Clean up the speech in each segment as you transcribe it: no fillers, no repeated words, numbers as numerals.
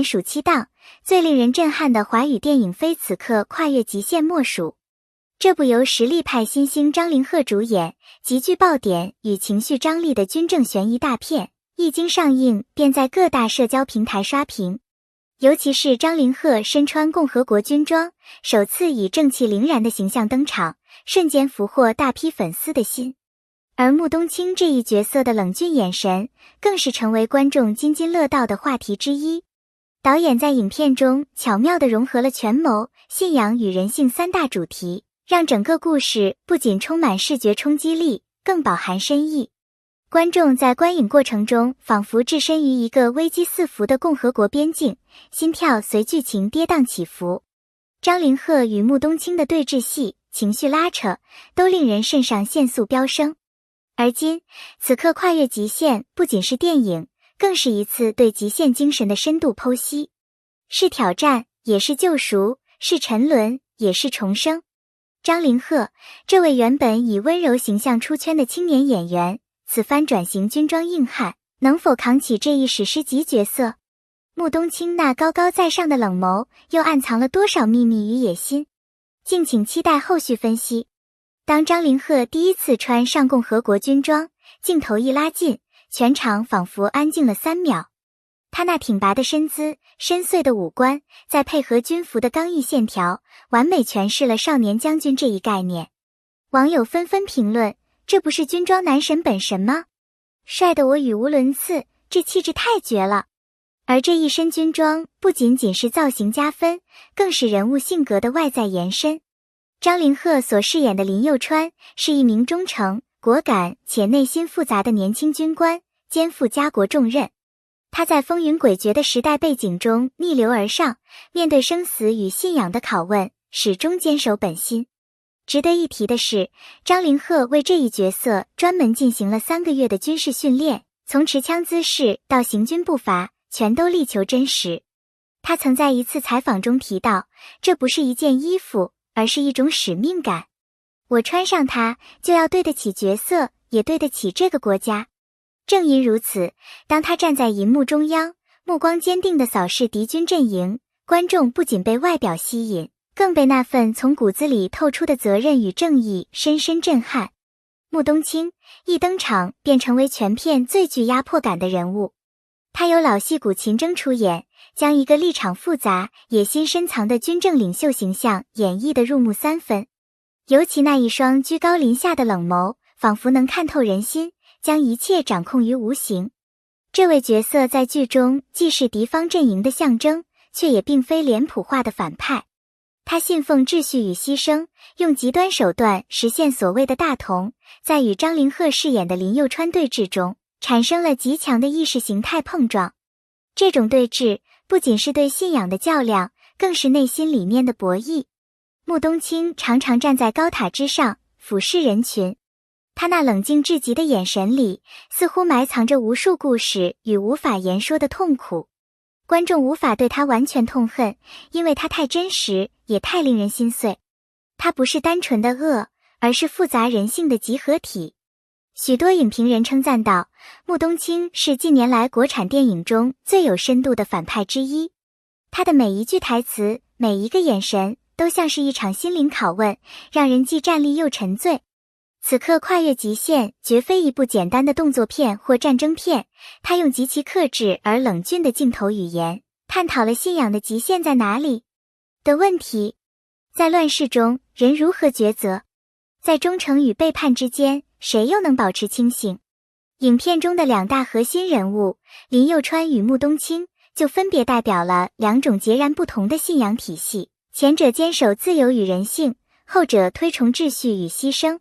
暑期档，最令人震撼的华语电影非此刻跨越极限莫属。这部由实力派新星张凌赫主演，极具爆点与情绪张力的军政悬疑大片，一经上映便在各大社交平台刷屏。尤其是张凌赫身穿共和国军装，首次以正气凛然的形象登场，瞬间俘获大批粉丝的心。而穆冬青这一角色的冷峻眼神，更是成为观众津津乐道的话题之一。导演在影片中巧妙地融合了权谋、信仰与人性三大主题，让整个故事不仅充满视觉冲击力，更饱含深意。观众在观影过程中仿佛置身于一个危机四伏的共和国边境，心跳随剧情跌宕起伏。张凌赫与穆冬青的对峙戏、情绪拉扯，都令人肾上腺素飙升。而今，此刻跨越极限不仅是电影，更是一次对极限精神的深度剖析，是挑战，也是救赎，是沉沦，也是重生。张凌赫，这位原本以温柔形象出圈的青年演员，此番转型军装硬汉，能否扛起这一史诗级角色？穆冬青那高高在上的冷眸，又暗藏了多少秘密与野心？敬请期待后续分析。当张凌赫第一次穿上共和国军装，镜头一拉近，全场仿佛安静了3秒。他那挺拔的身姿，深邃的五官，再配合军服的刚毅线条，完美诠释了少年将军这一概念。网友纷纷评论，这不是军装男神本神吗？帅得我语无伦次，这气质太绝了。而这一身军装不仅仅是造型加分，更是人物性格的外在延伸。张凌赫所饰演的林佑川是一名忠诚、果敢且内心复杂的年轻军官，肩负家国重任。他在风云诡谲的时代背景中逆流而上，面对生死与信仰的拷问，始终坚守本心。值得一提的是，张凌赫为这一角色专门进行了3个月的军事训练，从持枪姿势到行军步伐，全都力求真实。他曾在一次采访中提到，这不是一件衣服，而是一种使命感。我穿上它，就要对得起角色，也对得起这个国家。正因如此，当他站在银幕中央，目光坚定地扫视敌军阵营，观众不仅被外表吸引，更被那份从骨子里透出的责任与正义深深震撼。穆冬青一登场便成为全片最具压迫感的人物。他由老戏骨秦征出演，将一个立场复杂、野心深藏的军政领袖形象演绎得入木3分。尤其那一双居高临下的冷眸，仿佛能看透人心，将一切掌控于无形。这位角色在剧中既是敌方阵营的象征，却也并非脸谱化的反派。他信奉秩序与牺牲，用极端手段实现所谓的大同，在与张凌赫饰演的林佑川对峙中，产生了极强的意识形态碰撞。这种对峙不仅是对信仰的较量，更是内心里面的博弈。穆冬青常常站在高塔之上，俯视人群。他那冷静至极的眼神里，似乎埋藏着无数故事与无法言说的痛苦。观众无法对他完全痛恨，因为他太真实，也太令人心碎。他不是单纯的恶，而是复杂人性的集合体。许多影评人称赞道，穆冬青是近年来国产电影中最有深度的反派之一。他的每一句台词，每一个眼神，都像是一场心灵拷问，让人既战栗又沉醉。此刻跨越极限绝非一部简单的动作片或战争片，他用极其克制而冷峻的镜头语言，探讨了信仰的极限在哪里的问题。在乱世中，人如何抉择？在忠诚与背叛之间，谁又能保持清醒？影片中的2大核心人物，林佑川与穆冬青，就分别代表了2种截然不同的信仰体系，前者坚守自由与人性，后者推崇秩序与牺牲。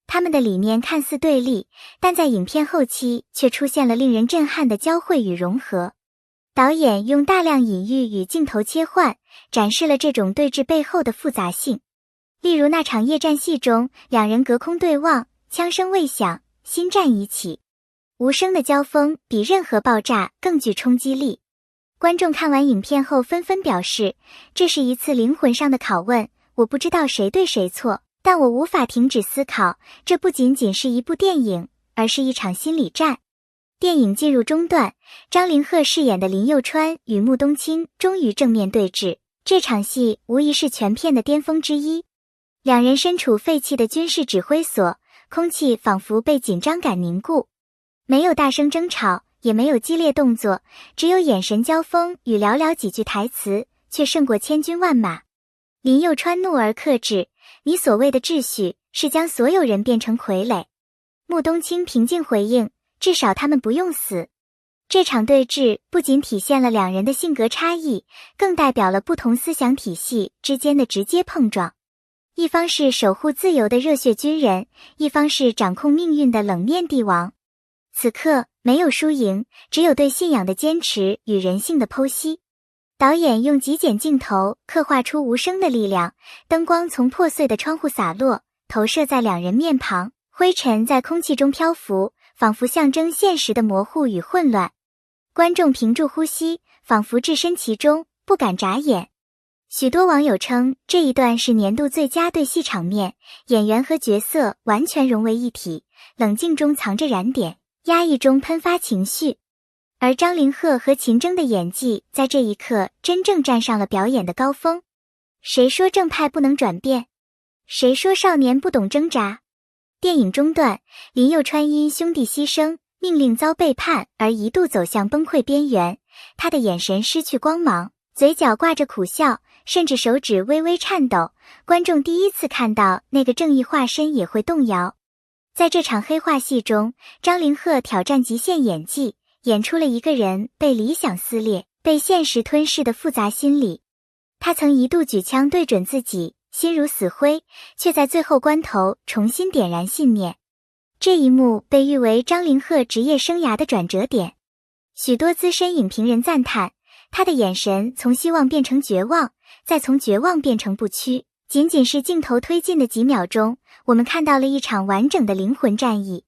他们的理念看似对立，但在影片后期却出现了令人震撼的交汇与融合。导演用大量隐喻与镜头切换，展示了这种对峙背后的复杂性。例如那场夜战戏中，2人隔空对望，枪声未响，心战已起。无声的交锋比任何爆炸更具冲击力。观众看完影片后纷纷表示，这是一次灵魂上的拷问，我不知道谁对谁错，但我无法停止思考，这不仅仅是一部电影，而是一场心理战。电影进入中段，张凌赫饰演的林佑川与穆冬青终于正面对峙，这场戏无疑是全片的巅峰之一。两人身处废弃的军事指挥所，空气仿佛被紧张感凝固，没有大声争吵，也没有激烈动作，只有眼神交锋与寥寥几句台词，却胜过千军万马。林佑川怒而克制，你所谓的秩序是将所有人变成傀儡。穆冬青平静回应，至少他们不用死。这场对峙不仅体现了两人的性格差异，更代表了不同思想体系之间的直接碰撞。一方是守护自由的热血军人，一方是掌控命运的冷面帝王。此刻没有输赢，只有对信仰的坚持与人性的剖析。导演用极简镜头刻画出无声的力量，灯光从破碎的窗户洒落，投射在两人面庞，灰尘在空气中漂浮，仿佛象征现实的模糊与混乱。观众屏住呼吸，仿佛置身其中，不敢眨眼。许多网友称这一段是年度最佳对戏场面，演员和角色完全融为一体，冷静中藏着燃点，压抑中喷发情绪。而张凌赫和秦征的演技在这一刻真正站上了表演的高峰。谁说正派不能转变？谁说少年不懂挣扎？电影中段，林佑川因兄弟牺牲、命令遭背叛而一度走向崩溃边缘，他的眼神失去光芒，嘴角挂着苦笑，甚至手指微微颤抖。观众第一次看到那个正义化身也会动摇。在这场黑化戏中，张凌赫挑战极限演技，演出了一个人被理想撕裂、被现实吞噬的复杂心理。他曾一度举枪对准自己，心如死灰，却在最后关头重新点燃信念。这一幕被誉为张凌赫职业生涯的转折点。许多资深影评人赞叹，他的眼神从希望变成绝望，再从绝望变成不屈。仅仅是镜头推进的几秒钟，我们看到了一场完整的灵魂战役。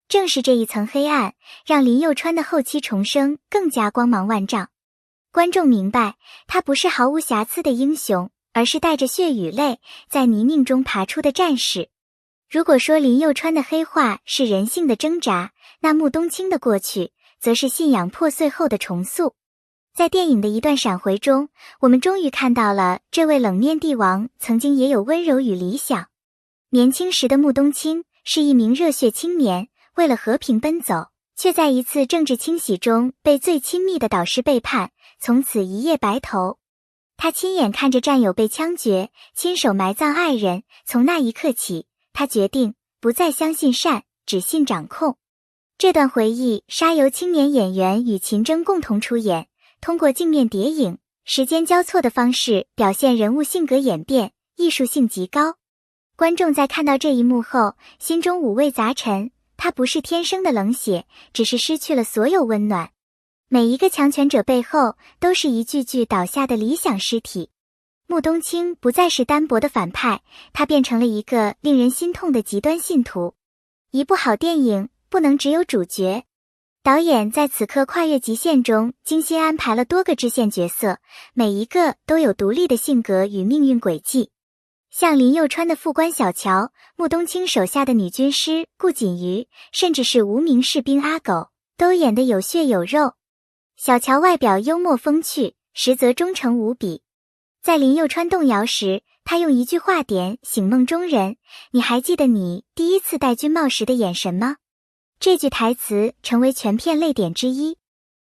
正是这一层黑暗，让林佑川的后期重生更加光芒万丈。观众明白，他不是毫无瑕疵的英雄，而是带着血与泪，在泥泞中爬出的战士。如果说林佑川的黑化是人性的挣扎，那穆冬青的过去，则是信仰破碎后的重塑。在电影的一段闪回中，我们终于看到了这位冷面帝王曾经也有温柔与理想。年轻时的穆冬青是一名热血青年，为了和平奔走，却在一次政治清洗中被最亲密的导师背叛，从此一夜白头。他亲眼看着战友被枪决，亲手埋葬爱人，从那一刻起，他决定不再相信善，只信掌控。这段回忆沙由青年演员与秦征共同出演，通过镜面叠影、时间交错的方式表现人物性格演变，艺术性极高。观众在看到这一幕后，心中五味杂陈。他不是天生的冷血，只是失去了所有温暖。每一个强权者背后，都是一具具倒下的理想尸体。穆冬青不再是单薄的反派，他变成了一个令人心痛的极端信徒。一部好电影不能只有主角。导演在此刻跨越极限中精心安排了多个支线角色，每一个都有独立的性格与命运轨迹。像林佑川的副官小乔，穆冬青手下的女军师顾锦瑜，甚至是无名士兵阿狗，都演得有血有肉。小乔外表幽默风趣，实则忠诚无比。在林佑川动摇时，他用一句话点醒梦中人：你还记得你第一次戴军帽时的眼神吗？这句台词成为全片泪点之一。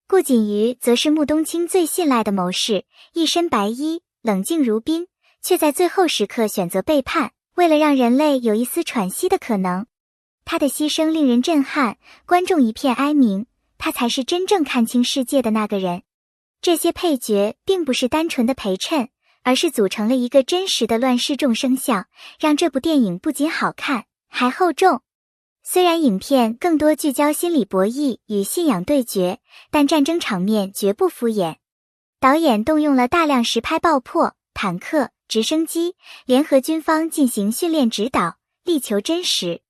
顾锦瑜则是穆冬青最信赖的谋士，一身白衣，冷静如冰，却在最后时刻选择背叛，为了让人类有一丝喘息的可能。他的牺牲令人震撼，观众一片哀鸣，他才是真正看清世界的那个人。这些配角并不是单纯的陪衬，而是组成了一个真实的乱世众生相，让这部电影不仅好看，还厚重。虽然影片更多聚焦心理博弈与信仰对决，但战争场面绝不敷衍。导演动用了大量实拍爆破、坦克、直升机，联合军方进行训练指导，力求真实。